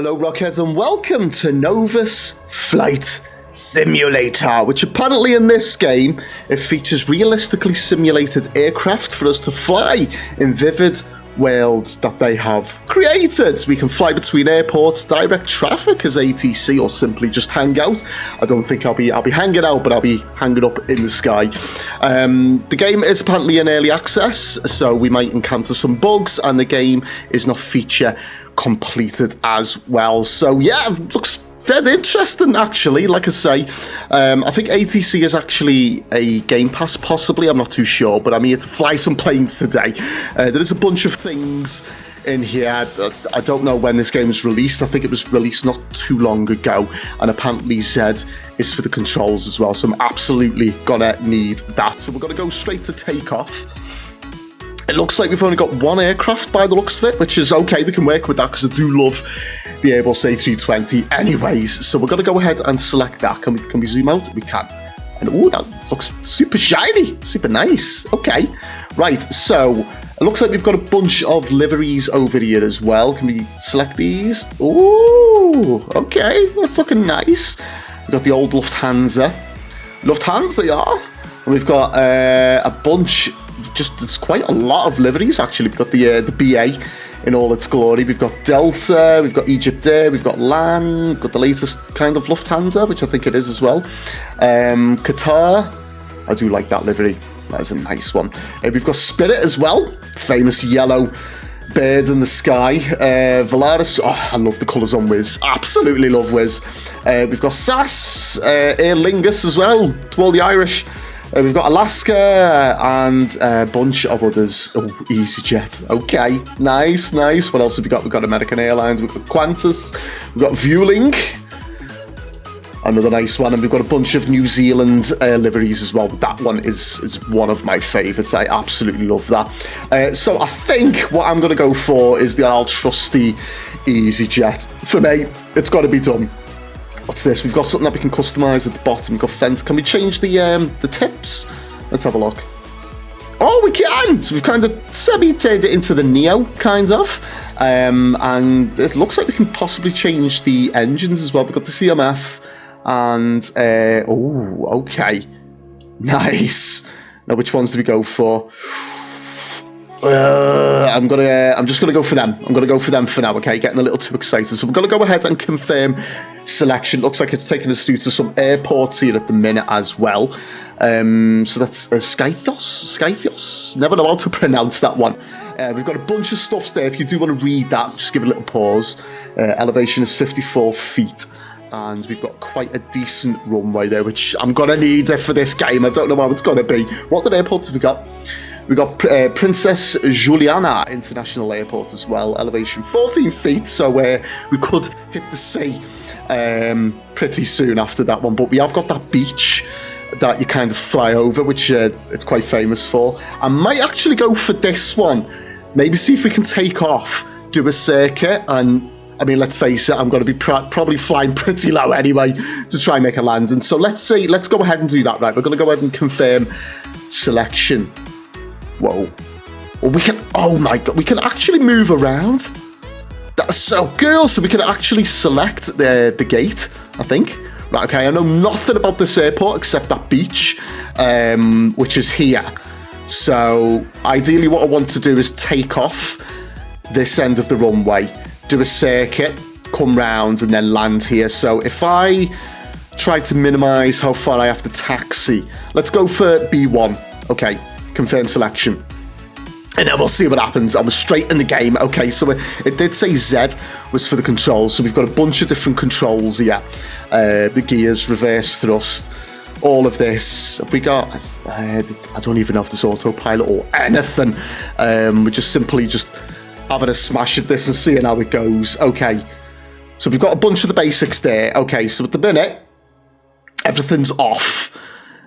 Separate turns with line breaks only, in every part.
Hello Rockheads and welcome to NOVUS Flight Simulator, which apparently in this game, it features realistically simulated aircraft for us to fly in vivid worlds that they have created. We can fly between airports, direct traffic as ATC, or simply just hang out. I don't think I'll be hanging out, but I'll be hanging up in the sky. The game is apparently in early access, so we might encounter some bugs, and the game is not feature completed as well. So yeah, looks dead interesting actually. Like I say, I think ATC is actually a Game Pass possibly, I'm not too sure, but I'm here to fly some planes today. There is a bunch of things in here. I don't know when this game was released. I think it was released not too long ago, and apparently Z is for the controls as well, so I'm absolutely gonna need that. So we're gonna go straight to takeoff. It looks like we've only got one aircraft by the looks of it, which is okay. We can work with that because I do love the Airbus A320 anyways. So we're going to go ahead and select that. Can we zoom out? We can. And oh, that looks super shiny, super nice. Okay, right. So it looks like we've got a bunch of liveries over here as well. Can we select these? Oh, okay. That's looking nice. We've got the old Lufthansa. Lufthansa, yeah. And we've got a bunch. There's quite a lot of liveries actually. We've got the BA in all its glory. We've got Delta, we've got Egypt Air, we've got LAN, we've got the latest kind of Lufthansa, which I think it is as well. Qatar, I do like that livery. That is a nice one. We've got Spirit as well, famous yellow bird in the sky. Volaris, oh, I love the colours on Wizz. Absolutely love Wizz. We've got SAS, Aer Lingus as well, to all the Irish. We've got Alaska and a bunch of others. Oh, EasyJet. Okay, nice. What else have we got? We've got American Airlines, we've got Qantas, we've got Vueling, another nice one, and we've got a bunch of New Zealand liveries as well. That one is one of my favourites. I absolutely love that. So I think what I'm going to go for is the old trusty EasyJet. For me, it's got to be done. What's this? We've got something that we can customise at the bottom. We've got fence. Can we change the tips? Let's have a look. Oh, we can! So we've kind of semi-turned it into the Neo, kind of. And it looks like we can possibly change the engines as well. We've got the CMF and... oh, okay. Nice. Now, which ones do we go for? I'm just gonna go for them. I'm gonna go for them for now. Okay, getting a little too excited. So we're gonna go ahead and confirm selection. Looks like it's taking us through to some airports here at the minute as well. So that's Skythios. Never know how to pronounce that one. We've got a bunch of stuff there. If you do want to read that, just give it a little pause. Elevation is 54 feet. And we've got quite a decent runway there, which I'm gonna need it for this game. I don't know how it's gonna be. What other airports have we got? We've got Princess Juliana International Airport as well, elevation 14 feet, so we could hit the sea pretty soon after that one. But we have got that beach that you kind of fly over, which it's quite famous for. I might actually go for this one, maybe see if we can take off, do a circuit, and I mean, let's face it, I'm going to be probably flying pretty low anyway to try and make a landing. So let's go ahead and do that, right? We're going to go ahead and confirm selection. Whoa. Well, we can, oh my god, we can actually move around. That's so cool. So we can actually select the gate, I think. Right, okay, I know nothing about this airport except that beach, which is here. So ideally what I want to do is take off this end of the runway, do a circuit, come round and then land here. So if I try to minimize how far I have to taxi, let's go for B1. Okay. Confirm selection, and then we'll see what happens. I was straight in the game. Okay, so it did say Z was for the controls, so we've got a bunch of different controls here. The gears, reverse thrust, all of this. Have we got, I don't even know if there's autopilot or anything. We're just simply having a smash at this and seeing how it goes. Okay, so we've got a bunch of the basics there. Okay, so at the minute, everything's off.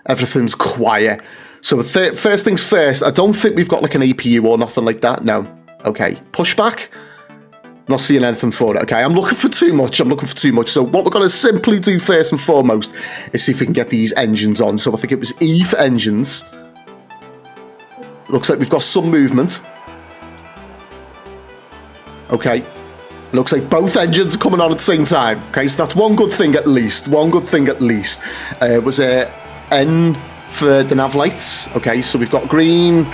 Everything's quiet. So first things first, I don't think we've got like an APU or nothing like that. No. Okay. Pushback. Not seeing anything for it. Okay. I'm looking for too much. So what we're going to simply do first and foremost is see if we can get these engines on. So I think it was E for engines. Looks like we've got some movement. Okay. Looks like both engines are coming on at the same time. Okay, so that's one good thing at least. One good thing at least. Was a N for the nav lights. Okay, so we've got green,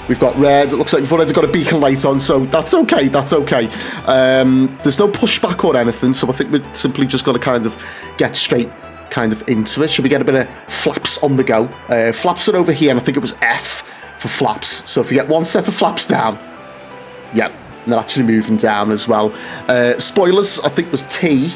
we've got red. It looks like we've already got a beacon light on, so that's okay. That's okay. There's no pushback or anything, so I think we're simply just got to kind of get straight kind of into it. Should we get a bit of flaps on the go? Flaps are over here, and I think it was F for flaps. So if you get one set of flaps down, yep. And they're actually moving down as well. Spoilers, I think, was T.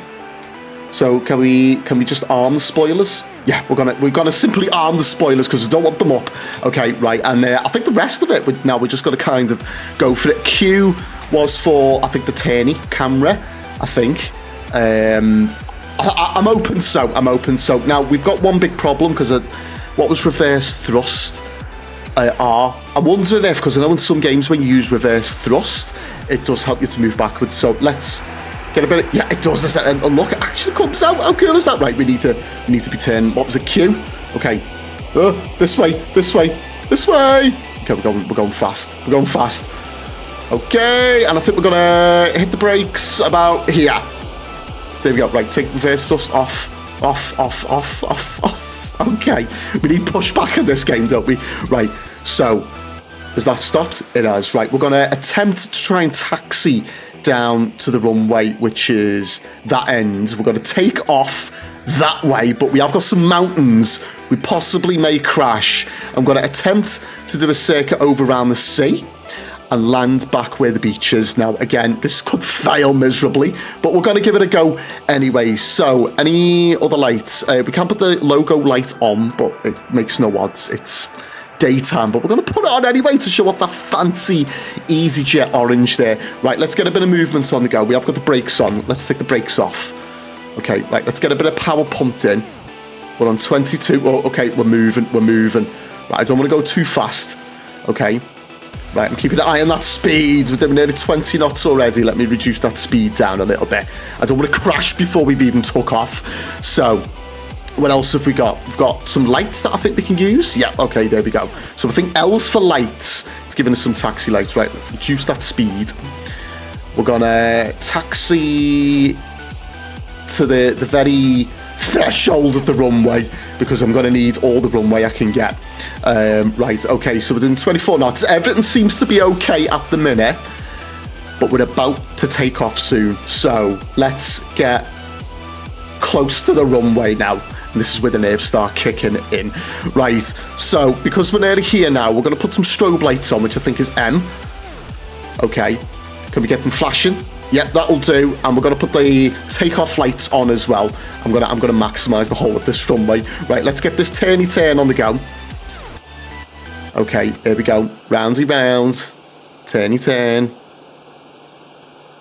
So can we just arm the spoilers? Yeah, we're gonna simply arm the spoilers because we don't want them up. Okay, right, and I think the rest of it now we're just gonna kind of go for it. Q was for I think the tourney camera. I think. I'm open. So now we've got one big problem because what was reverse thrust? R. I'm wondering if, because I know in some games when you use reverse thrust, it does help you to move backwards. So let's get a bit of, yeah, it does. And look, it actually comes out. How cool is that? Right, we need to be turning. What was it? Q? Okay. This way. Okay, we're going fast. Okay, and I think we're gonna hit the brakes about here. There we go. Right, take reverse thrust off. Okay, we need pushback in this game, don't we? Right, so has that stopped? It has. Right, we're going to attempt to try and taxi down to the runway, which is that end. We're going to take off that way, but we have got some mountains. We possibly may crash. I'm going to attempt to do a circuit over around the sea and land back where the beach is. Now, again, this could fail miserably, but we're going to give it a go anyway. So, any other lights? We can't put the logo light on, but it makes no odds. It's daytime, but we're going to put it on anyway to show off that fancy EasyJet orange there. Right, let's get a bit of movement on the go. We have got the brakes on. Let's take the brakes off. Okay, right, let's get a bit of power pumped in. We're on 22. Oh, okay, we're moving. Right, I don't want to go too fast. Okay. Right, I'm keeping an eye on that speed. We're doing nearly 20 knots already. Let me reduce that speed down a little bit. I don't want to crash before we've even took off. So, what else have we got? We've got some lights that I think we can use. Yeah, okay, there we go. So I think L's for lights. It's giving us some taxi lights. Right, reduce that speed. We're going to taxi to the very threshold of the runway because I'm going to need all the runway I can get. Right, okay, so we're doing 24 knots. Everything seems to be okay at the minute, but we're about to take off soon. So let's get close to the runway now. And this is where the nerves start kicking in. Right, so because we're nearly here now, we're going to put some strobe lights on, which I think is M. Okay, can we get them flashing? Yeah, that'll do. And we're going to put the takeoff lights on as well. I'm going to maximise the whole of this runway. Right, let's get this turny turn on the go. Okay, here we go. Roundy round. Turny turn.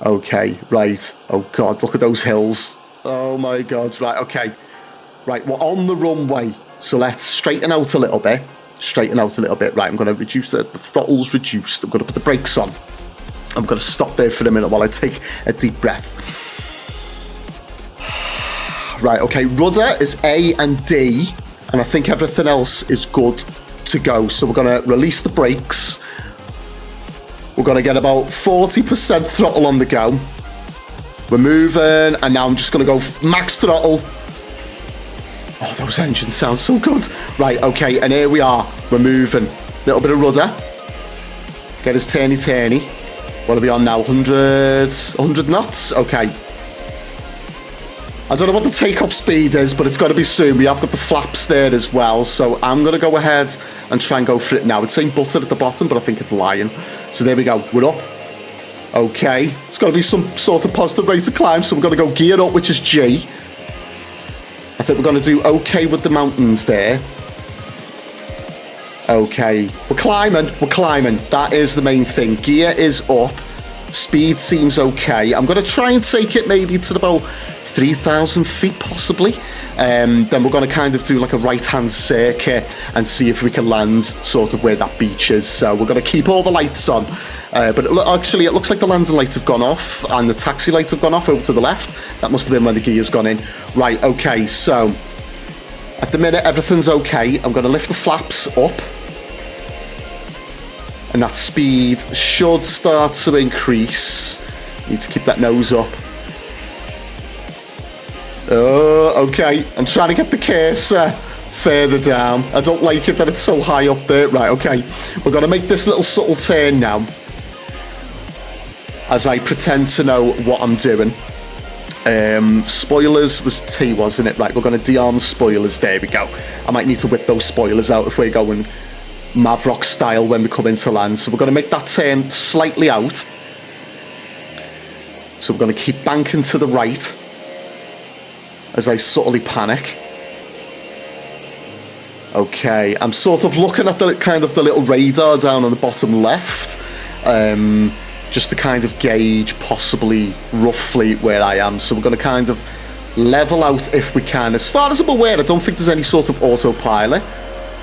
Okay, right. Oh, God, look at those hills. Oh, my God. Right, okay. Right, we're on the runway. So let's straighten out a little bit. Right, I'm going to reduce the throttle's reduced. I'm going to put the brakes on. I'm going to stop there for a minute while I take a deep breath. Right, okay, rudder is A and D, and I think everything else is good to go. So we're going to release the brakes. We're going to get about 40% throttle on the go. We're moving, and now I'm just going to go max throttle. Oh, those engines sound so good. Right, okay, and here we are. We're moving. Little bit of rudder. Get us turny. What are we on now? 100 knots? Okay. I don't know what the takeoff speed is, but it's got to be soon. We have got the flaps there as well, so I'm going to go ahead and try and go for it now. It's saying buttered at the bottom, but I think it's lying. So there we go. We're up. Okay. It's got to be some sort of positive rate of climb, so we're going to go gear up, which is G. I think we're going to do okay with the mountains there. Okay, we're climbing. That is the main thing. Gear is up. Speed seems okay. I'm going to try and take it maybe to about 3,000 feet possibly. Then we're going to kind of do like a right-hand circuit and see if we can land sort of where that beach is. So we're going to keep all the lights on. But actually, it looks like the landing lights have gone off and the taxi lights have gone off over to the left. That must have been when the gear's gone in. Right, okay, so at the minute, everything's okay. I'm going to lift the flaps up. And that speed should start to increase. Need to keep that nose up. Oh, okay. I'm trying to get the cursor further down. I don't like it that it's so high up there. Right, okay. We're going to make this little subtle turn now, as I pretend to know what I'm doing. Spoilers was T, wasn't it? Right, we're going to de-arm the spoilers. There we go. I might need to whip those spoilers out if we're going Mavrock style when we come into land. So we're going to make that turn slightly out. So we're going to keep banking to the right as I subtly panic. Okay, I'm sort of looking at the kind of the little radar down on the bottom left, just to kind of gauge possibly roughly where I am. So we're going to kind of level out if we can. As far as I'm aware, I don't think there's any sort of autopilot.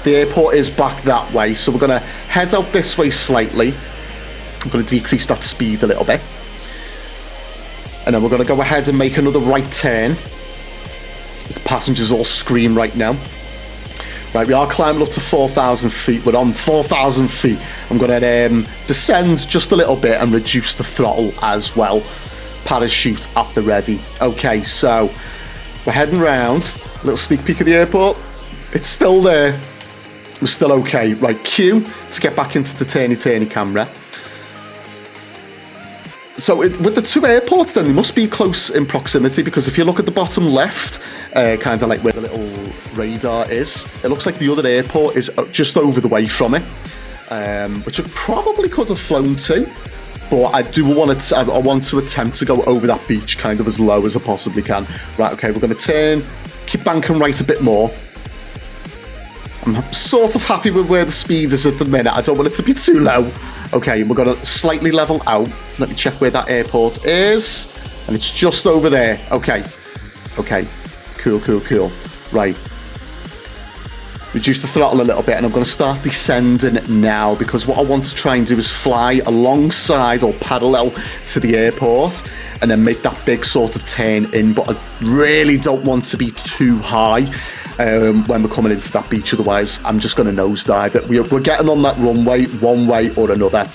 The airport is back that way, so we're going to head out this way slightly. I'm going to decrease that speed a little bit. And then we're going to go ahead and make another right turn. The passengers all scream right now. Right, we are climbing up to 4,000 feet. We're on 4,000 feet. I'm going to descend just a little bit and reduce the throttle as well. Parachute at the ready. Okay, so we're heading round. A little sneak peek of the airport. It's still there. We're still okay. Right, Q to get back into the turny camera. So with the two airports then, they must be close in proximity, because if you look at the bottom left, kind of like where the little radar is, it looks like the other airport is just over the way from it, which I probably could have flown to, but I want to attempt to go over that beach kind of as low as I possibly can. Right, okay, we're going to turn, keep banking right a bit more. I'm sort of happy with where the speed is at the minute. I don't want it to be too low. Okay, we're going to slightly level out. Let me check where that airport is. And it's just over there. Okay. Okay. Cool, cool, cool. Right. Reduce the throttle a little bit, and I'm going to start descending now, because what I want to try and do is fly alongside or parallel to the airport and then make that big sort of turn in. But I really don't want to be too high when we're coming into that beach, otherwise I'm just going to nosedive it. We're getting on that runway one way or another.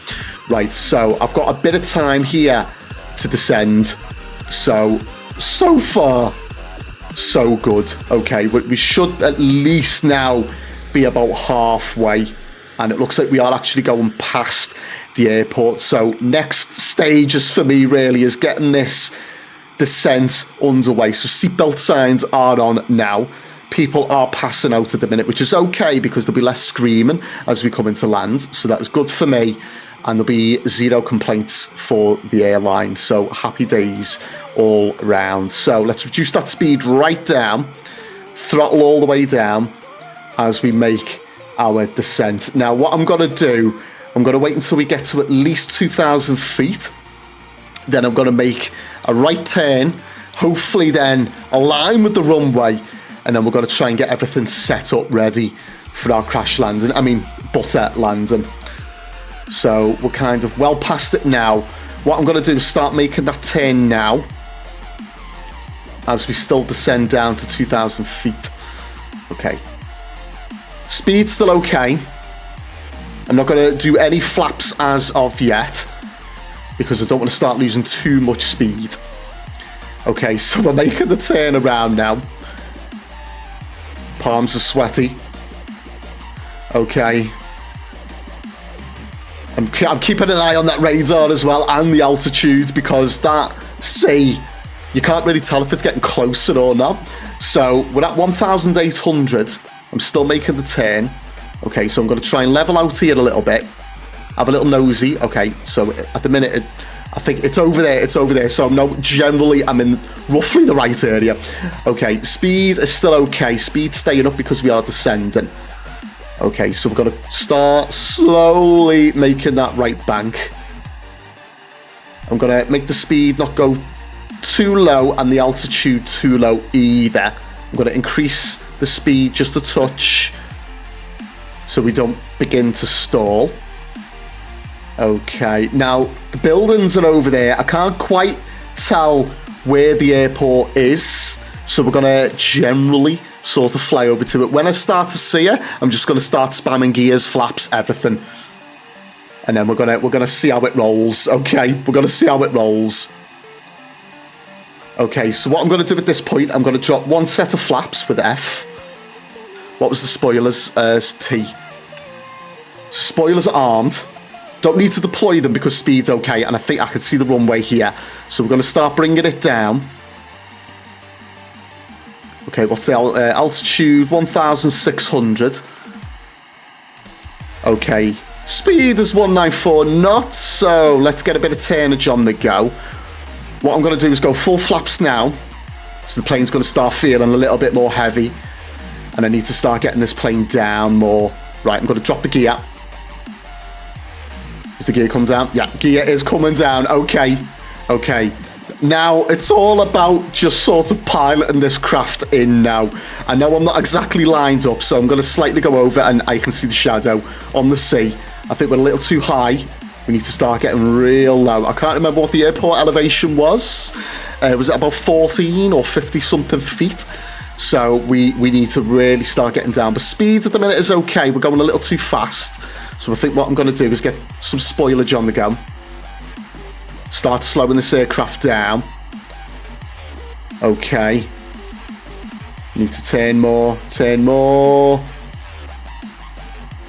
Right, so I've got a bit of time here to descend. So far, so good. Okay, we should at least now be about halfway, and it looks like we are actually going past the airport. So next stages for me really is getting this descent underway. So seatbelt signs are on now. People are passing out at the minute, which is okay, because there'll be less screaming as we come into land. So that is good for me, and there'll be zero complaints for the airline. So happy days all round. So let's reduce that speed right down, throttle all the way down as we make our descent. Now what I'm going to do, I'm going to wait until we get to at least 2,000 feet. Then I'm going to make a right turn, hopefully then align with the runway, and then we're going to try and get everything set up ready for our crash landing. I mean, butter landing. So we're kind of well past it now. What I'm going to do is start making that turn now, as we still descend down to 2,000 feet. Okay. Speed's still okay. I'm not going to do any flaps as of yet, because I don't want to start losing too much speed. Okay, so we're making the turn around now. Palms are sweaty. Okay. I'm keeping an eye on that radar as well, and the altitude, because that sea, you can't really tell if it's getting closer or not. So we're at 1,800. I'm still making the turn. Okay, so I'm going to try and level out here a little bit. Have a little nosy. Okay, so at the minute, I think it's over there. It's over there. So no, generally, I'm in roughly the right area. Okay, speed is still okay. Speed staying up because we are descending. Okay, so we're going to start slowly making that right bank. I'm going to make the speed not go too low and the altitude too low either. I'm going to increase the speed just a touch so we don't begin to stall. Okay, now the buildings are over there. I can't quite tell where the airport is, so we're going to generally sort of fly over to it. When I start to see it, I'm just going to start spamming gears, flaps, everything, and then we're gonna see how it rolls. Okay, we're gonna see how it rolls. Okay, so what I'm going to do at this point, I'm going to drop one set of flaps with F. What was the spoilers? T. Spoilers are armed. Don't need to deploy them because speed's okay, and I think I can see the runway here. So we're going to start bringing it down. Okay, what's the altitude? 1,600. Okay, speed is 194 knots, so let's get a bit of turnage on the go. What I'm going to do is go full flaps now, so the plane's going to start feeling a little bit more heavy, and I need to start getting this plane down more. Right, I'm going to drop the gear. Is the gear come down? Yeah, gear is coming down. Okay, okay. Now, it's all about just sort of piloting this craft in now. I know I'm not exactly lined up, so I'm going to slightly go over, and I can see the shadow on the sea. I think we're a little too high. We need to start getting real low. I can't remember what the airport elevation was. Was it about 14 or 50-something feet? So we need to really start getting down. But speed at the minute is okay. We're going a little too fast. So I think what I'm going to do is get some spoilage on the go. Start slowing this aircraft down. Okay. Need to turn more. Turn more.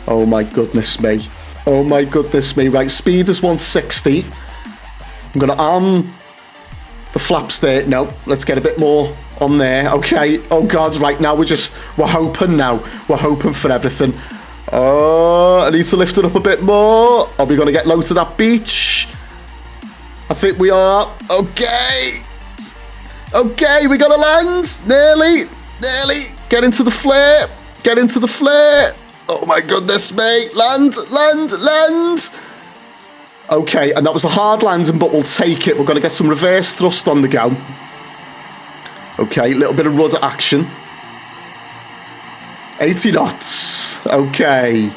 Oh my goodness me. Oh my goodness me. Right, speed is 160. I'm going to arm the flaps there. No, let's get a bit more on there. Okay. Oh God, right now we're hoping now. We're hoping for everything. Oh, I need to lift it up a bit more. Are we going to get low to that beach? I think we are. Okay. Okay, we got to land. Nearly. Nearly. Get into the flare. Get into the flare. Oh my goodness me. Land, land, land. Okay, and that was a hard landing, but we'll take it. We're going to get some reverse thrust on the go. Okay, a little bit of rudder action. 80 knots. Okay.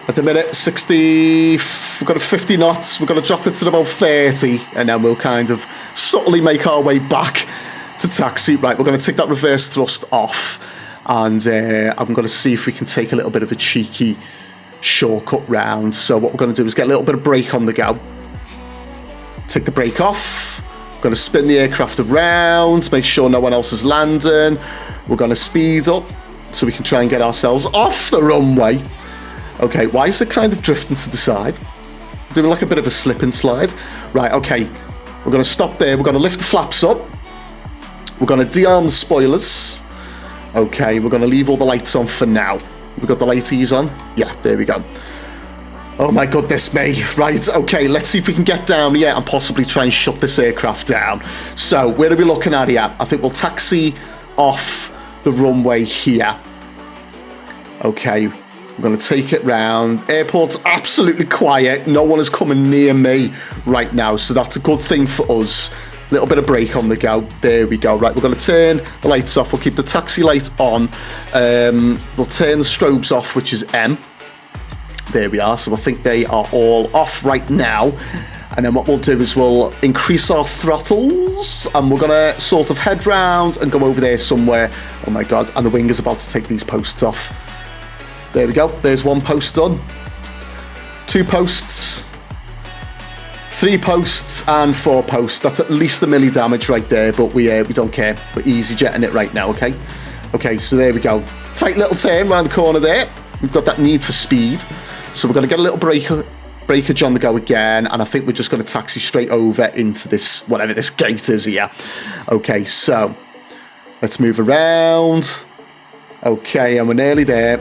At the minute, 60... We've got a 50 knots. We're going to drop it to about 30, and then we'll kind of subtly make our way back to taxi. Right, we're going to take that reverse thrust off, and I'm going to see if we can take a little bit of a cheeky shortcut round. So what we're going to do is get a little bit of brake on the go. Take the brake off. We're going to spin the aircraft around, make sure no one else is landing. We're going to speed up so we can try and get ourselves off the runway. Okay, why is it kind of drifting to the side? Doing like a bit of a slip and slide. Right, okay. We're going to stop there. We're going to lift the flaps up. We're going to de-arm the spoilers. Okay, we're going to leave all the lights on for now. We've got the lighties on. Yeah, there we go. Oh my goodness me. Right, okay, let's see if we can get down here and possibly try and shut this aircraft down. So, where are we looking at here? I think we'll taxi off the runway here. Okay, we're going to take it round. Airport's absolutely quiet. No one is coming near me right now, so that's a good thing for us. Little bit of brake on the go. There we go. Right, we're going to turn the lights off. We'll keep the taxi light on. We'll turn the strobes off, which is M. There we are. So I think they are all off right now. And then what we'll do is we'll increase our throttles, and we're going to sort of head round and go over there somewhere. Oh my God. And the wing is about to take these posts off. There we go. There's one post done. 2 posts. 3 posts and 4 posts. That's at least a milli damage right there, but we don't care. We're easy jetting it right now, okay? Okay, so there we go. Tight little turn around the corner there. We've got that need for speed. So we're going to get a little breakage on the go again, and I think we're just going to taxi straight over into this, whatever this gate is here. Okay, so let's move around. Okay, and we're nearly there.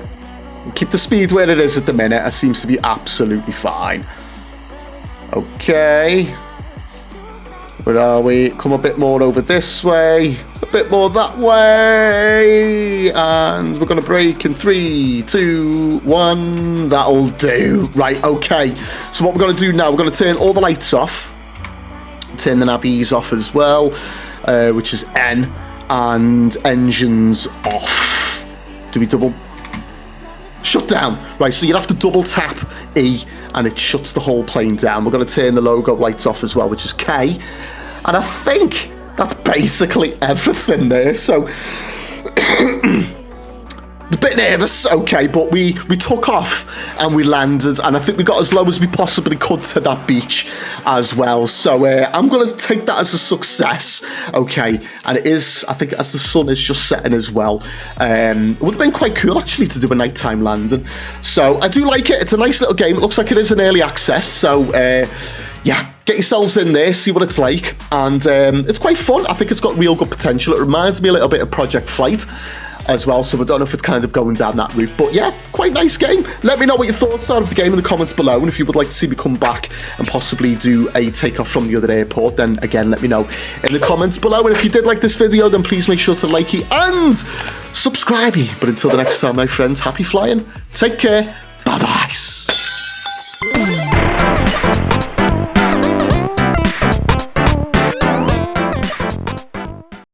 We'll keep the speed where it is at the minute. It seems to be absolutely fine. Okay, where are we? Come a bit more over this way, a bit more that way, and we're going to brake in 3, 2, 1. That'll do. Right, okay. So what we're going to do now, we're going to turn all the lights off, turn the navies off as well, which is N, and engines off. Do we double? Shut down. Right, so you'd have to double tap E and it shuts the whole plane down. We're going to turn the logo lights off as well, which is K. And I think that's basically everything there. So a bit nervous, okay, but we took off and we landed, and I think we got as low as we possibly could to that beach as well. So I'm going to take that as a success, okay, and it is, I think, as the sun is just setting as well. It would have been quite cool, actually, to do a nighttime landing. So I do like it. It's a nice little game. It looks like it is an early access, so yeah, get yourselves in there, see what it's like, and it's quite fun. I think it's got real good potential. It reminds me a little bit of Project Flight as well, so I don't know if it's kind of going down that route, but yeah, quite nice game. Let me know what your thoughts are of the game in the comments below, and if you would like to see me come back and possibly do a takeoff from the other airport, then again, let me know in the comments below. And if you did like this video, then please make sure to like it and subscribe. But until the next time, my friends, happy flying, take care, bye-bye.